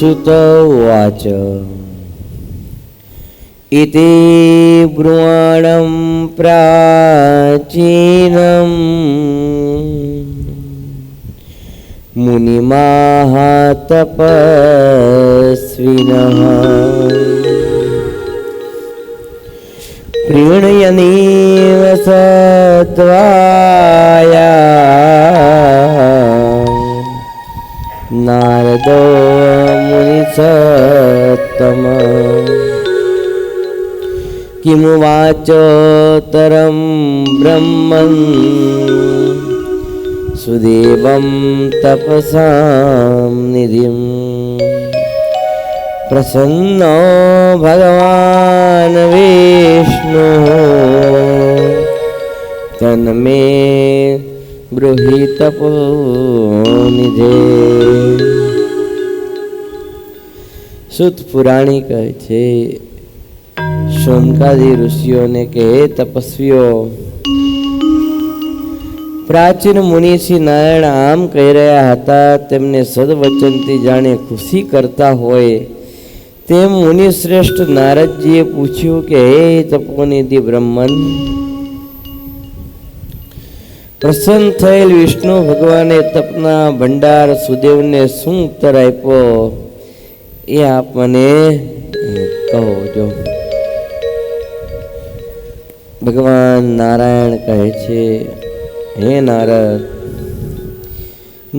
सुत उवाच इति ब्रुवाणं प्राचीनम् मुनिमाह तपस्विनः प्रीणयनीव सत्वाया नारदो मुनिसत्तम किमुवाचोत्तरं ब्रह्मन् सुदेवं तपसां निधिं प्रसन्नो भगवान् विष्णुः तन्मे ब्रूहि तपोनिधे। સુત પુરાણી કહે છે, શૌનકાદી ઋષિઓને કે હે તપસ્વીઓ, પ્રાચીન મુનિ શ્રી નારાયણ આમ કહી રહ્યા હતા. તેમને સદવચનથી જાણે ખુશી કરતા હોય તેમ મુનિ શ્રેષ્ઠ નારદજીએ પૂછ્યું કે હે તપોનિધિ બ્રહ્મન, પ્રસન્ન થયેલ વિષ્ણુ ભગવાને તપના ભંડાર સુદેવને શું ઉત્તર આપ્યો એ આપ મને કહો જો. ભગવાન નારાયણ કહે છે, હે નારદ,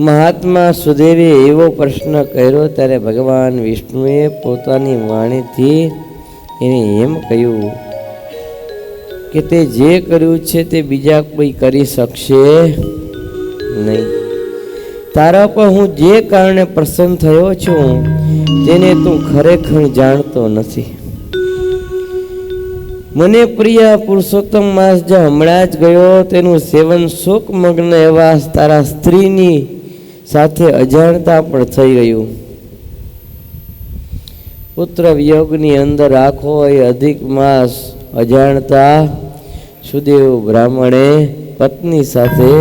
મહાત્મા સુદેવે એવો પ્રશ્ન કર્યો ત્યારે ભગવાન વિષ્ણુએ પોતાની વાણીથી એને એમ કહ્યું કે તે જે કર્યું છે તે બીજા કોઈ કરી શકશે નહીં. તારા પર હું જે કારણે પ્રસન્ન થયો છું તેને તું ખરેખર જાણતો નથી. મને પ્રિય પુરુષોત્તમ માસ જે હમણાં જ ગયો તેનું સેવન શોકમગ્ન એવા તારા સ્ત્રીની સાથે અજાણતા પણ થઈ ગયું. પુત્ર વિયોગની અંદર આખો એ અધિક માસ અજાણતા સુદેવ બ્રાહ્મણે પત્ની સાથે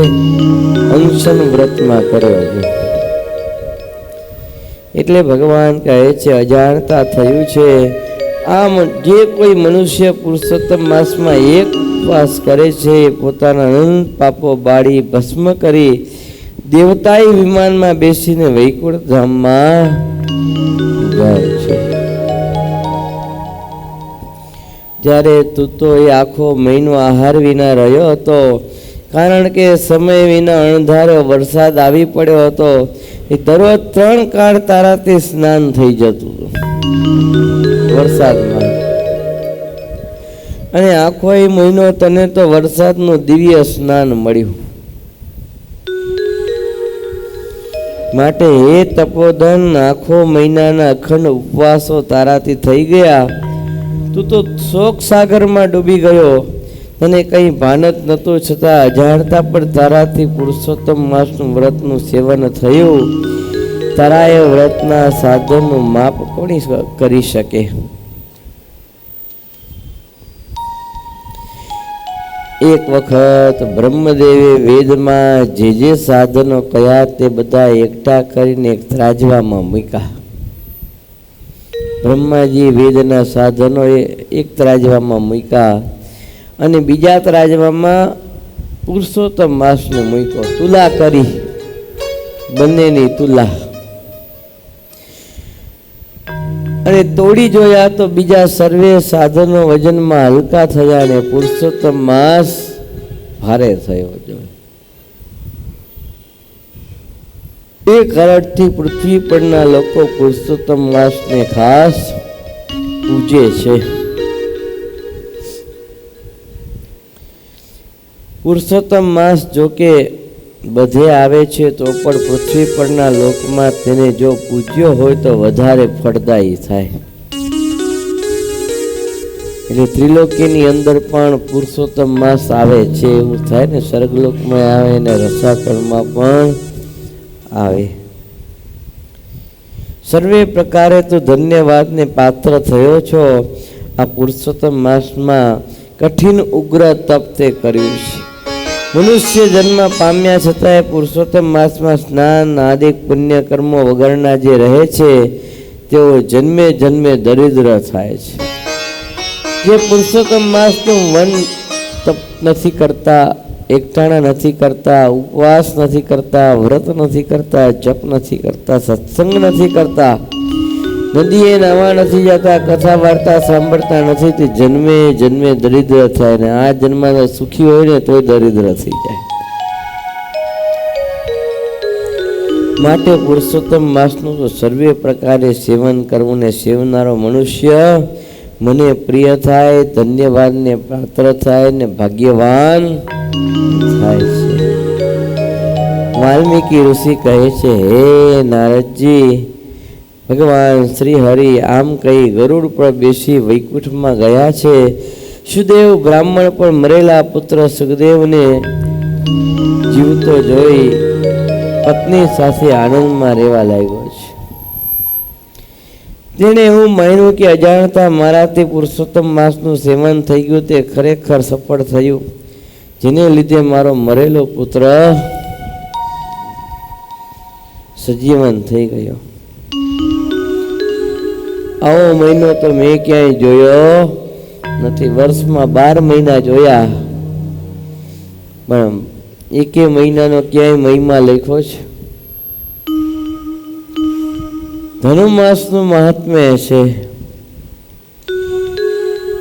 અનશન વ્રતમાં કર્યો છે. એટલે ભગવાન કહે છે અજાણતા થયું છે. આમ જે કોઈ મનુષ્ય પુરુષોત્તમ માસમાં એક ઉપવાસ કરે છે પોતાના અનંત પાપો બાળી ભસ્મ કરી દેવતાઈ વિમાનમાં બેસીને વૈકુંઠ ધામમાં જાય છે. જ્યારે તું તો એ આખો મહિનો આહાર વિના રહ્યો હતો, કારણ કે સમય વિના અણધારો વરસાદ આવી પડ્યો હતો. એ દરરોજ 3 કાળ તારાથી સ્નાન થઈ જતું વરસાદમાં, અને આખો એ મહિનો તને તો વરસાદનું દિવ્ય સ્નાન મળ્યું. માટે હે તપોધન, આખો મહિનાના અખંડ ઉપવાસો તારાથી થઈ ગયા. તું તો શોક સાગરમાં ડૂબી ગયો. તને કંઈ ભાન જ નહોતું, છતાં અજાણતા પણ તારાથી પુરુષોત્તમ માસનું વ્રતનું સેવન થયું. તારા એ વ્રતના સાધનનું માપ કોણ કરી શકે? એક વખત બ્રહ્મદેવે વેદમાં જે સાધનો કયા તે બધા એકઠા કરીને એક ત્રાજવામાં મૂક્યા. બ્રહ્માજી વેદના સાધનો એક ત્રાજવામાં મૂક્યા અને બીજા ત્રાજવામાં પુરુષોત્તમ માસને મૂક્યો. તુલા કરી, બંનેની તુલા, અને તોડી જોયા તો બીજા સર્વે સાધનો વજનમાં હલકા થયા અને પુરુષોત્તમ માસ ભારે થયો. એક અરડથી પૃથ્વી પરના લોકો પુરુષોત્તમ માસને ખાસ પૂજે છે. પુરુષોત્તમ માસ જોકે બધે આવે છે તો પણ પૃથ્વી પરના લોકમાં તેને જો પૂજ્યો હોય તો વધારે ફળદાયી થાય. એટલે ત્રિલોકીની અંદર પણ પુરુષોત્તમ માસ આવે છે એવું થાય ને. સ્વર્ગલોકમાં આવે ને રસાતળમાં પણ આવે. સર્વે પ્રકારે તો ધન્યવાદને પાત્ર થયો છો. આ પુરુષોત્તમ માસમાં કઠિન ઉગ્ર તપ તે કર્યું છે. મનુષ્ય જન્મ પામ્યા છતાંય પુરુષોત્તમ માસમાં સ્નાન આદિ પુણ્ય કર્મો વગરના જે રહે છે તેઓ જન્મે જન્મે દરિદ્ર થાય છે. જે પુરુષોત્તમ માસનું વન તપ નથી કરતા, એકટાણા નથી કરતા, ઉપવાસ નથી કરતા, વ્રત નથી કરતા, જપ નથી કરતા, સત્સંગ નથી કરતા, નદીએ નાવા નથી જતા, કથા વાર્તા સાંભળતા નથી, તે જન્મે જન્મે દરિદ્ર થાય ને આ જન્મમાં સુખી હોય ને તોય દરિદ્ર થઈ જાય. માટે પુરુષોત્તમ માસનું તો સર્વે પ્રકારે સેવન કરવું ને સેવનારો મનુષ્ય મને પ્રિય થાય, ધન્યવાદને પાત્ર થાય ને ભાગ્યવાન થાય છે. વાલ્મીકી ઋષિ કહે છે, હે નારદજી, ભગવાન શ્રી હરિ આમ કહી ગરુડ પર બેસી વૈકુંઠમાં ગયા છે. સુદેવ બ્રાહ્મણ પર મરેલા પુત્ર સુખદેવને જીવતો જોઈ પત્ની સાથે આનંદમાં રહેવા લાગ્યો છે. તેણે એવું માન્યું કે અજાણતા મારાથી પુરુષોત્તમ માસનું સેવન થઈ ગયું, તે ખરેખર સફળ થયું, જેને લીધે મારો મરેલો પુત્ર સજીવન થઈ ગયો. આવો મહિનો તો મેં ક્યાંય જોયો નથી. વર્ષમાં 12 મહિના જોયા, પણ એકે મહિનાનો ક્યાંય મહિમા લખ્યો છે? ધનુર્માસનું મહાત્મ્ય છે.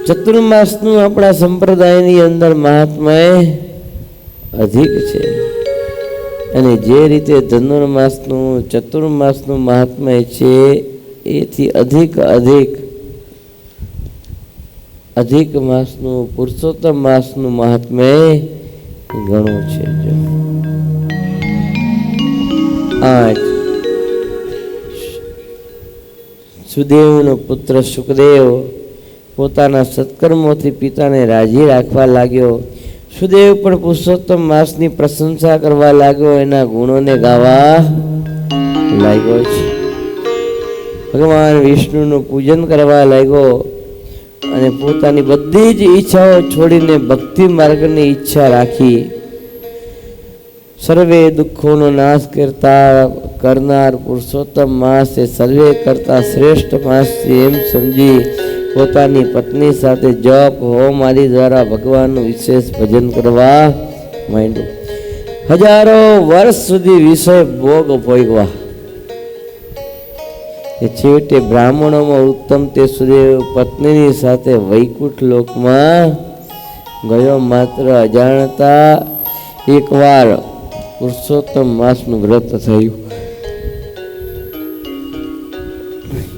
ચતુર્માસનું આપણા સંપ્રદાયની અંદર મહાત્મ્ય અધિક છે, અને જે રીતે ધનુર્માસનું ચતુર્માસનું મહાત્મ્ય છે એથી અધિક માસનું પુરુષોત્તમ માસનું મહાત્મ્ય ઘણું છે. જો આજ સુદેવનો પુત્ર સુખદેવ પોતાના સત્કર્મોથી પિતાને રાજી રાખવા લાગ્યો. સુદેવ પણ પુરુષોત્તમ માસની પ્રશંસા કરવા લાગ્યો, એના ગુણોને ગાવા લાગ્યો છે. ભગવાન વિષ્ણુનું પૂજન કરવા લાગ્યો અને પોતાની બધી જ ઈચ્છાઓ છોડીને ભક્તિ માર્ગની ઈચ્છા રાખી. સર્વે દુઃખોનો નાશ કરનાર પુરુષોત્તમ માસ એ સર્વે કરતા શ્રેષ્ઠ માસ છે એમ સમજી પોતાની પત્ની સાથે જપ હોમ આદિ દ્વારા ભગવાનનું વિશેષ ભજન કરવા માંડ્યું. હજારો વર્ષ સુધી વિષય ભોગ ભોગવા છેવટે બ્રાહ્મણોમાં ઉત્તમ તે સુદેવ પત્નીની સાથે વૈકુંઠ લોકમાં ગયો. માત્ર અજાણતા એકવાર પુરુષોત્તમ માસનું વ્રત થયું.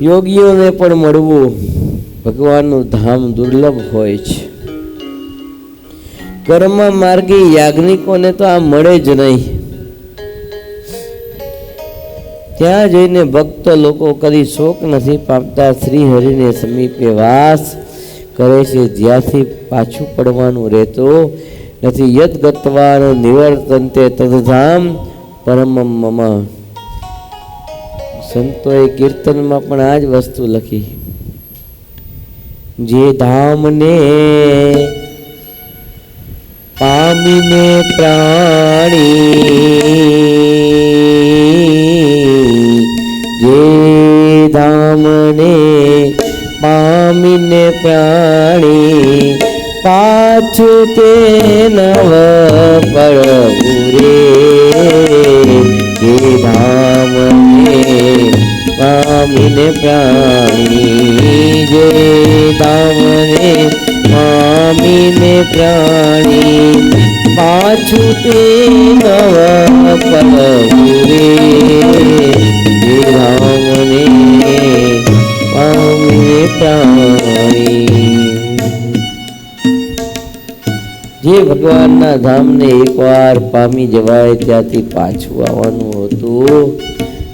યોગીઓને પણ મળવું ભગવાનનું ધામ દુર્લભ હોય છે. કર્મ માર્ગી યાજ્ઞિકોને તો આ મળે જ નહીં. ત્યાં જઈને ભક્ત લોકો કદી શોક નથી પામતા. શ્રી હરિને સમીપે વાસ કરે છે, જ્યાંથી પાછું પડવાનું રહેતું નથી. યદ ગત્વા નિવર્તન્તે તદ્ધામ પરમમ મમ. સંતોએ કીર્તનમાં પણ આ જ વસ્તુ લખી. જે ધામને પામીને પ્રાણી, જે ધામને પામીને પ્રાણી, પાછું તે નવ પડવું રે. જે ધામને પામીને પ્રાણી, જે ધામને પામીને પ્રાણી, પાછું તે નવ પડવું રે. જે ધામને પામીને પ્રાણી. જે ભગવાનના ધામને એકવાર પામી જવાય ત્યાંથી પાછું આવવાનું હોતું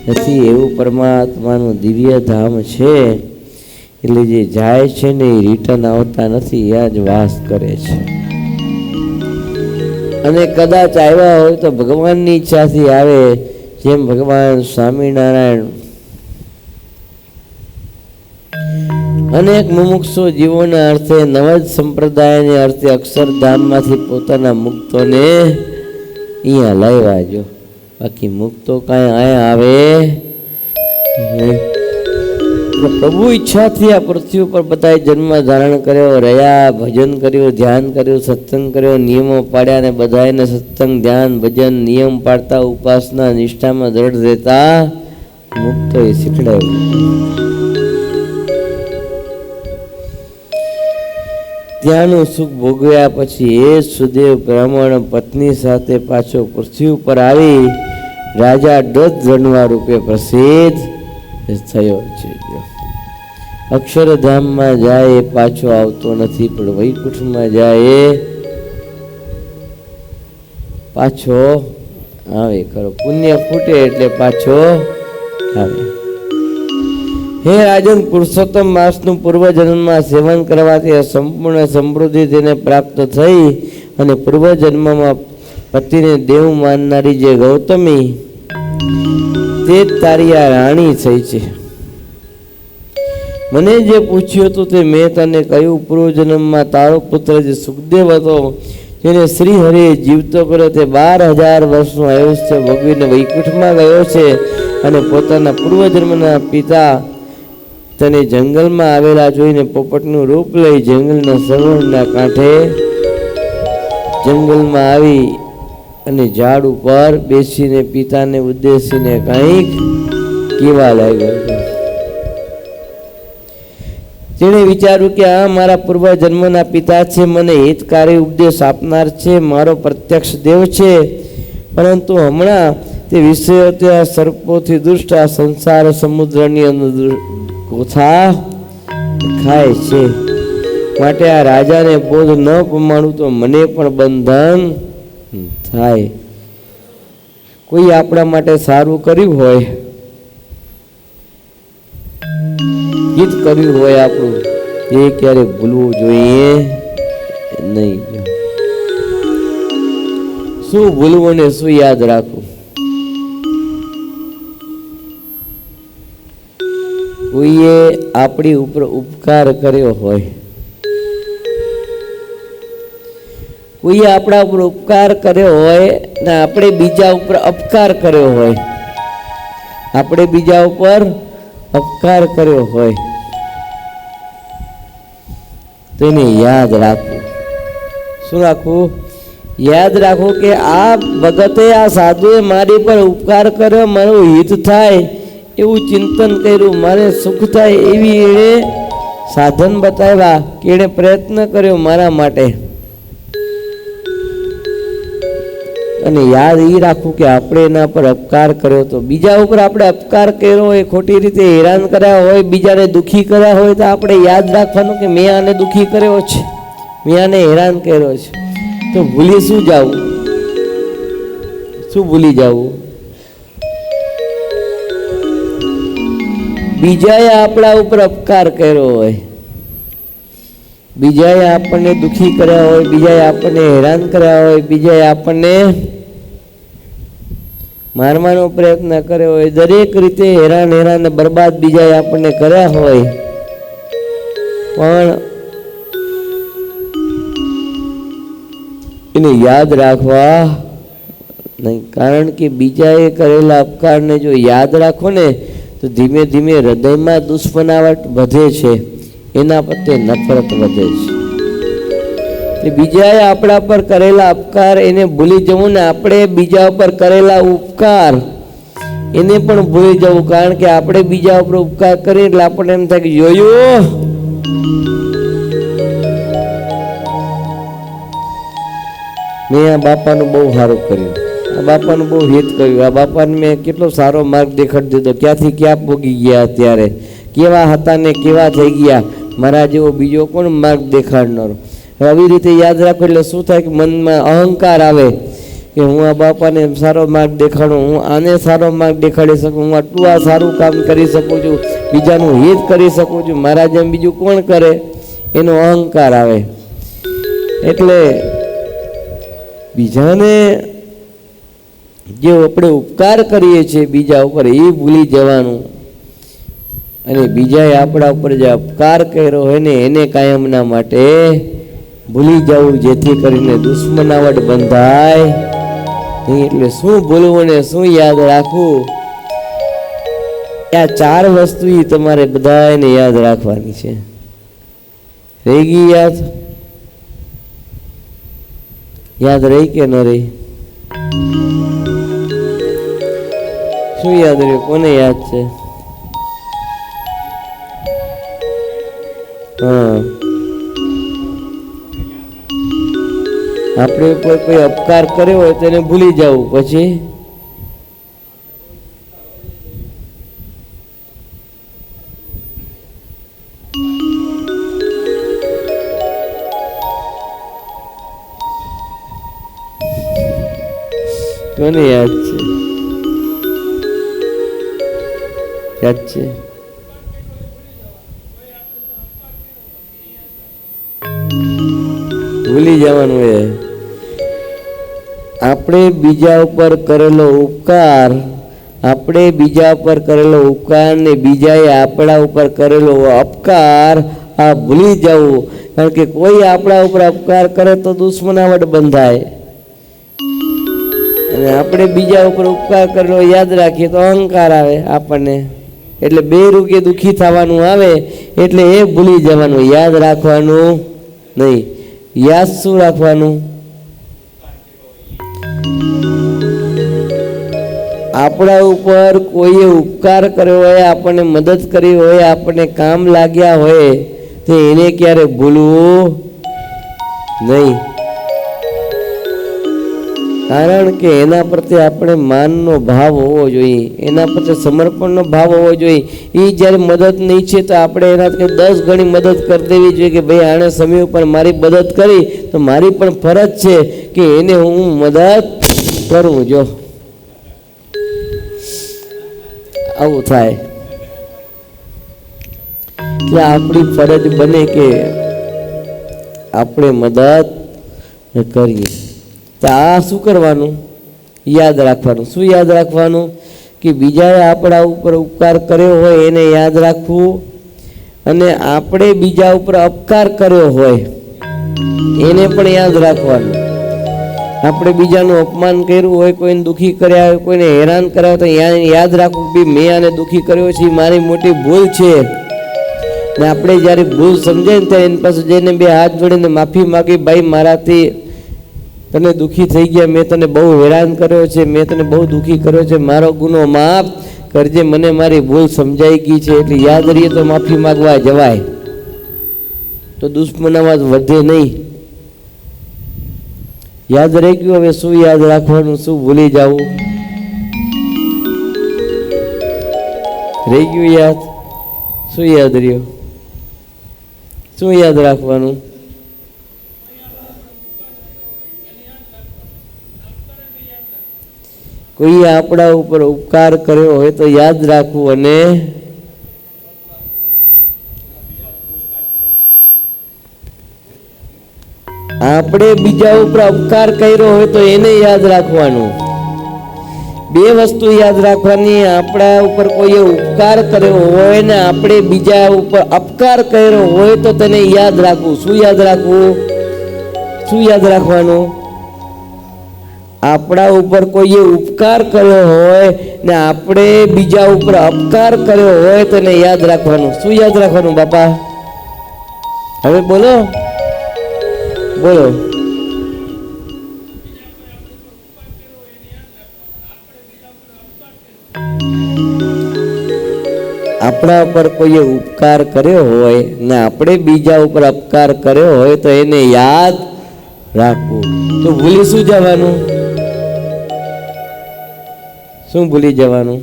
નથી, એવું પરમાત્માનું દિવ્ય ધામ છે. એટલે જે જાય છે ને એ રિટર્ન આવતા નથી, ત્યાં જ વાસ કરે છે. અને કદાચ આવ્યા હોય તો ભગવાનની ઈચ્છાથી આવે. જેમ ભગવાન સ્વામિનારાયણ અનેક મુમુક્ષુ જીવોના અર્થે નવજ સંપ્રદાયને અર્થે અક્ષરધામમાંથી પોતાના મુક્તોને અહીંયા લાવ્યા. જો બાકી મુક્તો કાંઈ અહીંયા આવે પ્રભુ ઈચ્છાથી આ પૃથ્વી ઉપર બધાએ જન્મ ધારણ કર્યો, રહ્યા, ભજન કર્યું, ધ્યાન કર્યું, સત્સંગ કર્યો, નિયમો પાડ્યા અને બધાને સત્સંગ, ધ્યાન, ભજન, નિયમ પાડતા, ઉપાસના, નિષ્ઠામાં દ્રઢ રહેતા મુક્ત એ શીખડાયું. ત્યાંનું સુખ ભોગવ્યા પછી એ સુદેવ બ્રાહ્મણ પત્ની સાથે પાછો પૃથ્વી ઉપર આવી રાજા દશરથના રૂપે પ્રસિદ્ધ થયો છે. અક્ષરધામમાં જાય એ પાછો આવતો નથી, પણ વૈકુંઠમાં જાય એ પાછો આવે. ખરો પુણ્ય ફૂટે એટલે પાછો આવે. હે રાજન, પુરુષોત્તમ માસનું પૂર્વજન્મમાં સેવન કરવાથી સંપૂર્ણ સમૃદ્ધિ તેને પ્રાપ્ત થઈ અને પૂર્વજન્મમાં પતિને દેવ માનનારી જે ગૌતમી તે તારી આ રાણી થઈ છે. મને જે પૂછ્યું હતું તે મેં તને કહ્યું. પૂર્વજન્મમાં તારો પુત્ર જે સુખદેવ હતો, જેને શ્રી હરિએ જીવતો કર્યો, તે 12,000 વર્ષનું આયુષ્ય ભોગવીને વૈકુંઠમાં ગયો છે અને પોતાના પૂર્વજન્મના પિતા તને જંગલમાં આવેલા જોઈને પોપટનું રૂપ લઈ જંગલના સરોવરના કાંઠે જંગલમાં આવી અને ઝાડ ઉપર બેસીને પિતાને ઉદ્દેશીને કંઈક કહેવા લાગ્યો. તેણે વિચાર્યું કે આ મારા પૂર્વજન્મના પિતા છે, મને હિતકારી ઉપદેશ આપનાર છે, મારો પ્રત્યક્ષ દેવ છે, પરંતુ હમણાં તે વિષયો ત્યાં સર્પોથી દુષ્ટ આ સંસાર સમુદ્રની અંદર કોથા ખાય છે. માટે આ રાજાને બોધ ન પમાડું તો મને પણ બંધન થાય. કોઈ આપણા માટે સારું કર્યું હોય, હિત કર્યું હોય આપણું, એ ક્યારે ભૂલવું જોઈએ નહીં. શું ભૂલવું ને શું યાદ રાખવું? કોઈએ આપણી ઉપર ઉપકાર કર્યો હોય, કોઈએ આપણા ઉપર ઉપકાર કર્યો હોય ને આપણે બીજા ઉપર અપકાર કર્યો હોય, આપણે બીજા ઉપર અપકાર કર્યો હોય તો એને યાદ રાખવું. શું રાખવું? યાદ રાખવું કે આ ભગતે, આ સાધુએ મારી પર ઉપકાર કર્યો, મારું હિત થાય એવું ચિંતન કર્યું, મારે સુખ થાય એવી એણે સાધન બતાવ્યા, કે એણે પ્રયત્ન કર્યો મારા માટે. અને યાદ એ રાખવું કે આપણે એના પર અપકાર કર્યો તો, બીજા ઉપર આપણે અપકાર કર્યો હોય, ખોટી રીતે હેરાન કર્યા હોય, બીજાને દુઃખી કર્યા હોય, તો આપણે યાદ રાખવાનું કે મેં આને દુઃખી કર્યો છે, મેં આને હેરાન કર્યો છે. તો ભૂલી શું જવું? શું ભૂલી જવું? બીજાએ આપણા ઉપર અપકાર કર્યો હોય, બીજાએ આપણને દુઃખી કર્યા હોય, બીજાએ આપણને હેરાન કર્યા હોય, બીજાએ આપણને મારવાનો પ્રયત્ન કર્યો હોય, દરેક રીતે હેરાન બરબાદ બીજાએ આપણને કર્યા હોય, પણ એને યાદ રાખવા નહીં. કારણ કે બીજાએ કરેલા અપકારને જો યાદ રાખો ને તો ધીમે ધીમે હૃદયમાં દુશ્મનાવટ વધે છે, એના પ્રત્યે નફરત વધે છે. બીજાએ આપણા પર કરેલા અપકાર એને ભૂલી જવું ને આપણે બીજા ઉપર કરેલા ઉપકાર એને પણ ભૂલી જવું. કારણ કે આપણે બીજા ઉપર ઉપકાર કરીએ એટલે આપણને એમ થાય કે જોયું, મેં આ બાપાનું બહુ સારું કર્યું, આ બાપાનું બહુ હિત કર્યું, આ બાપાને મેં કેટલો સારો માર્ગ દેખાડી દીધો, ક્યાંથી ક્યાં પોગી ગયા, અત્યારે કેવા હતા ને કેવા થઈ ગયા, મારા જેવો બીજો કોણ માર્ગ દેખાડનારો. આવી રીતે યાદ રાખો એટલે શું થાય કે મનમાં અહંકાર આવે કે હું આ બાપાને સારો માર્ગ દેખાડું, હું આને સારો માર્ગ દેખાડી શકું, હું આટલું આ સારું કામ કરી શકું છું, બીજાનું હિત કરી શકું છું, મારા જેમ બીજું કોણ કરે, એનો અહંકાર આવે. એટલે બીજાને જે આપણે ઉપકાર કરીએ છીએ બીજા ઉપર એ ભૂલી જવાનું, અને બીજાએ આપણા ઉપર જે અપકાર કર્યો હોય ને એને કાયમના માટે ભૂલી જવું, જેથી કરીને દુશ્મનાવટ બંધાય નહીં. એટલે શું ભૂલવું ને શું યાદ રાખવું? આ ચાર વસ્તુ તમારે બધાને યાદ રાખવાની છે. રહી ગઈ યાદ? યાદ રહી કે ન રહી? શું યાદ રહ્યું? કોને યાદ છે? હા, આપણે ઉપર કોઈ અપકાર કર્યો હોય તો એને ભૂલી જવું, પછી કોને યાદ છે? યાદ છે? ભૂલી જવાનું એ. આપણે બીજા ઉપર કરેલો ઉપકાર, આપણે બીજા ઉપર કરેલો ઉપકાર ને બીજાએ આપણા ઉપર કરેલો અપકાર આ ભૂલી જવું. કારણ કે કોઈ આપણા ઉપર અપકાર કરે તો દુશ્મનાવટ બંધાય, અને આપણે બીજા ઉપર ઉપકાર કરેલો યાદ રાખીએ તો અહંકાર આવે આપણને. એટલે બે રૂકે દુઃખી થવાનું આવે, એટલે એ ભૂલી જવાનું, યાદ રાખવાનું નહીં. યાદ શું રાખવાનું? આપણા ઉપર કોઈએ ઉપકાર કર્યો હોય, આપણને મદદ કરી હોય, આપણને કામ લાગ્યા હોય, તો એને ક્યારે ભૂલવું નહીં. કારણ કે એના પ્રત્યે આપણે માનનો ભાવ હોવો જોઈએ, એના પ્રત્યે સમર્પણનો ભાવ હોવો જોઈએ. એ જ્યારે મદદ નહીં છે તો આપણે એના 10 ગણી મદદ કરી દેવી જોઈએ કે ભાઈ આણે સમય ઉપર મારી મદદ કરી તો મારી પણ ફરજ છે કે એને હું મદદ કરું. જો આવું થાય એટલે આપણી ફરજ બને કે આપણે મદદ કરીએ. તો આ શું કરવાનું? યાદ રાખવાનું. શું યાદ રાખવાનું? કે બીજાએ આપણા ઉપર ઉપકાર કર્યો હોય એને યાદ રાખવું, અને આપણે બીજા ઉપર અપકાર કર્યો હોય એને પણ યાદ રાખવાનું. આપણે બીજાનું અપમાન કર્યું હોય, કોઈને દુઃખી કર્યા હોય, કોઈને હેરાન કર્યા હોય તો યાદ રાખવું કે મેં આને દુઃખી કર્યો છે, મારી મોટી ભૂલ છે. ને આપણે જ્યારે ભૂલ સમજાય ને ત્યારે એની પાસે જઈને 2 હાથ જોડીને માફી માગી, ભાઈ મારાથી તને દુઃખી થઈ ગયા, મેં તને બહુ હેરાન કર્યો છે, મેં તને બહુ દુઃખી કર્યો છે, મારો ગુનો માફ કરજે, મને મારી ભૂલ સમજાઈ ગઈ છે. એટલે યાદ રહીએ તો માફી માગવા જવાય, તો દુશ્મનાવટ વધે નહીં. યાદ રહી ગયું? હવે શું યાદ રાખવાનું, શું ભૂલી જવું? રહી ગયું યાદ? શું યાદ રહ્યું? શું યાદ રાખવાનું? કોઈ આપણા ઉપર ઉપકાર કર્યો હોય તો યાદ રાખવું, અને આપણે બીજા ઉપર ઉપકાર કર્યો હોય તો એને યાદ રાખવાનું. 2 વસ્તુ યાદ રાખવાની. આપણા ઉપર કોઈએ ઉપકાર કર્યો હોય ને આપણે બીજા ઉપર અપકાર કર્યો હોય તો તેને યાદ રાખવું. શું યાદ રાખવું? શું યાદ રાખવાનું? આપણા ઉપર કોઈએ ઉપકાર કર્યો હોય ને આપણે બીજા ઉપર અપકાર કર્યો હોય તો એને યાદ રાખવાનું. શું યાદ રાખવાનું બાપા? હવે બોલો બોલો. આપણા ઉપર કોઈએ ઉપકાર કર્યો હોય ને આપણે બીજા ઉપર અપકાર કર્યો હોય તો એને યાદ રાખવું. તો ભૂલી શું જવાનું? શું ભૂલી જવાનું?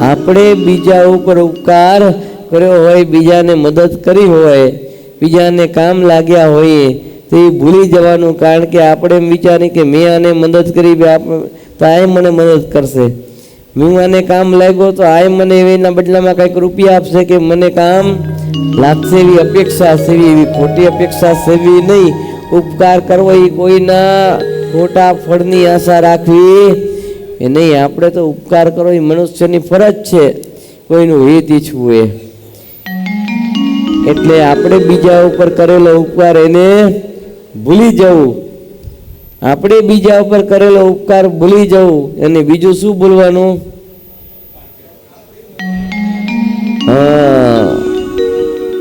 આપણે બીજા ઉપર ઉપકાર કર્યો હોય, બીજાને મદદ કરી હોય, બીજાને કામ લાગ્યા હોય તો એ ભૂલી જવાનું. કારણ કે આપણે એમ વિચારીએ કે મેં આને મદદ કરી તો આ મને મદદ કરશે, હું આને કામ લાગ્યો તો આ મને એના બદલામાં કંઈક રૂપિયા આપશે કે મને કામ લાગશે, એવી અપેક્ષા સેવી, એવી ખોટી અપેક્ષા સેવી નહીં. ઉપકાર કરવો એ કોઈના ખોટા ફળની આશા રાખવી એ નહીં. આપણે તો ઉપકાર કરવો એ મનુષ્યની ફરજ છે, કોઈનું હિત ઈચ્છવું એ. એટલે આપણે બીજા ઉપર કરેલો ઉપકાર એને ભૂલી જવું. આપણે બીજા ઉપર કરેલો ઉપકાર ભૂલી જવું અને બીજું શું બોલવાનું? હા,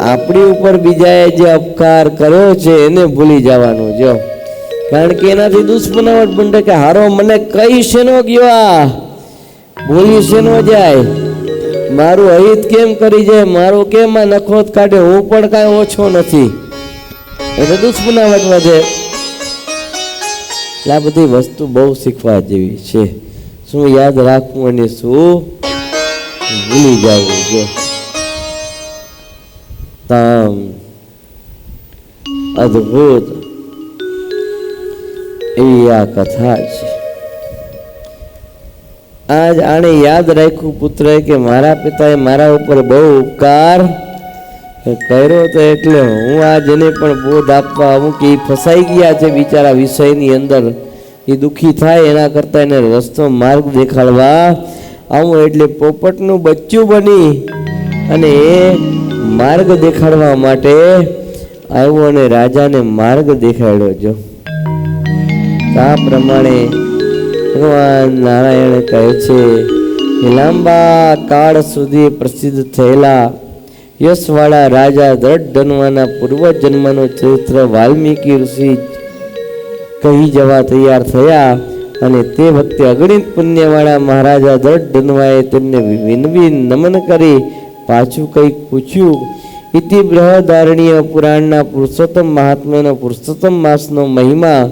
આપણી ઉપર બીજાએ જે અપકાર કર્યો છે એને ભૂલી જવાનું. જો કારણ કે એનાથી દુશ્મનાવટ બનશે કે હારો મને કઈ શેનો ગયો, આ ભૂલી શેનો જાય, મારું અહિત કેમ કરી જાય, મારું કેમ આ નખોત કાઢે, હું પણ કાંઈ ઓછો નથી, એટલે દુશ્મનાવટ વધે. એટલે આ બધી વસ્તુ બહુ શીખવા જેવી છે. શું યાદ રાખવું અને શું ભૂલી જવું. જો તમ અદ્ભુત એવી આ કથા છે. આજ આને યાદ રાખ્યું પુત્રએ કે મારા પિતાએ મારા ઉપર બહુ ઉપકાર કર્યો તો એટલે હું આ જેને પણ બોધ આપવા અમુક એ ફસાઈ ગયા છે બિચારા વિષયની અંદર, એ દુઃખી થાય એના કરતાં એને રસ્તો માર્ગ દેખાડવા આવું. એટલે પોપટનું બચ્ચું બની અને એ માર્ગ દેખાડવા માટે આવ્યો અને રાજાને માર્ગ દેખાડ્યો. જો આ પ્રમાણે ભગવાન નારાયણ કહે છે કે લાંબા કાળ સુધી પ્રસિદ્ધ થયેલા યશવાળા રાજા દ્રઢધનવાના પૂર્વજન્મનો ચરિત્ર વાલ્મીકી ઋષિ કહી જવા તૈયાર થયા. અને તે વખતે અગણિત પુણ્યવાળા મહારાજા દ્રઢધનવાએ તેમને વિનવી નમન કરી પાછું કંઈક પૂછ્યું. ઇતિ બૃહદારણ્ય પુરાણના પુરુષોત્તમ મહાત્મ્યનો પુરુષોત્તમ માસનો મહિમા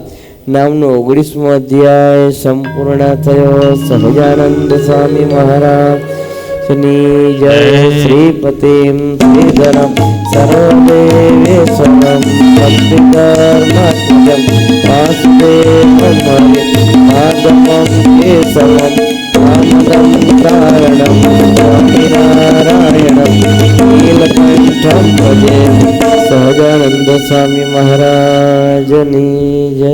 નામનો 19મો અધ્યાય સંપૂર્ણ થયો. સહજાનંદ સ્વામી મહારાજની જય. શ્રીપતિમ શ્રીધરમ સર્વદેવેશ્વરમ ભક્તિકર્માત્મજમ વાસુદેવમ માધવમ કેશવમ આનંદમ કારણમ સ્વામિનારાયણમ નીલકંઠમ ભજે. સહજાનંદ સ્વામી મહારાજની જય.